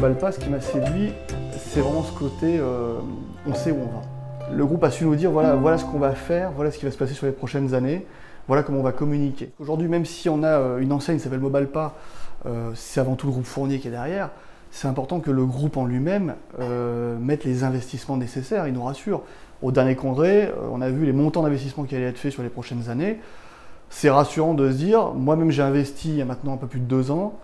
Mobalpa, ce qui m'a séduit, c'est vraiment ce côté on sait où on va. Le groupe a su nous dire voilà ce qu'on va faire, voilà ce qui va se passer sur les prochaines années, voilà comment on va communiquer. Aujourd'hui, même si on a une enseigne qui s'appelle Mobalpa, c'est avant tout le groupe Fournier qui est derrière, c'est important que le groupe en lui-même mette les investissements nécessaires, il nous rassure. Au dernier congrès, on a vu les montants d'investissement qui allaient être faits sur les prochaines années. C'est rassurant de se dire, moi-même j'ai investi il y a maintenant un peu plus de 2 ans,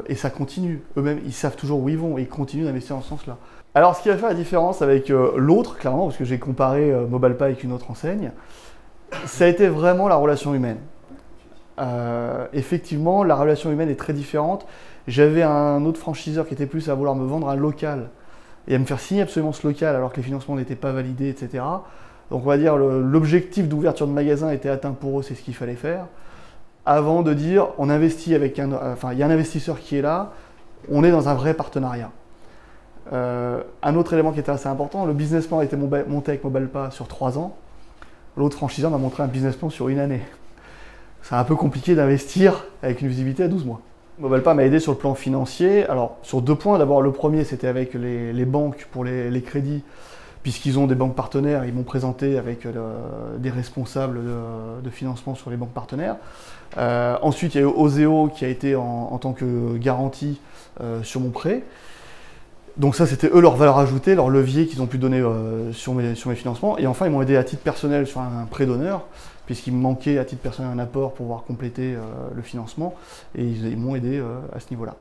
et ça continue. Eux-mêmes, ils savent toujours où ils vont et ils continuent d'investir dans ce sens-là. Alors, ce qui va faire la différence avec l'autre, clairement, parce que j'ai comparé Mobalpa avec une autre enseigne, ça a été vraiment la relation humaine. Effectivement, la relation humaine est très différente. J'avais un autre franchiseur qui était plus à vouloir me vendre un local et à me faire signer absolument ce local alors que les financements n'étaient pas validés, etc. Donc on va dire l'objectif d'ouverture de magasin était atteint pour eux, c'est ce qu'il fallait faire. Avant de dire on investit avec il y a un investisseur qui est là, on est dans un vrai partenariat. Un autre élément qui était assez important, le business plan a été monté avec Mobalpa sur 3 ans. L'autre franchiseur m'a montré un business plan sur 1 année. C'est un peu compliqué d'investir avec une visibilité à 12 mois. Mobalpa m'a aidé sur le plan financier. Alors, sur 2 points. D'abord, le premier, c'était avec les banques pour les crédits, puisqu'ils ont des banques partenaires. Ils m'ont présenté avec des responsables de financement sur les banques partenaires. Ensuite, il y a eu Oseo qui a été en tant que garantie sur mon prêt. Donc ça, c'était eux leur valeur ajoutée, leur levier qu'ils ont pu donner sur mes financements. Et enfin, ils m'ont aidé à titre personnel sur un prêt d'honneur, puisqu'il me manquait à titre personnel un apport pour pouvoir compléter le financement. Et ils m'ont aidé à ce niveau-là.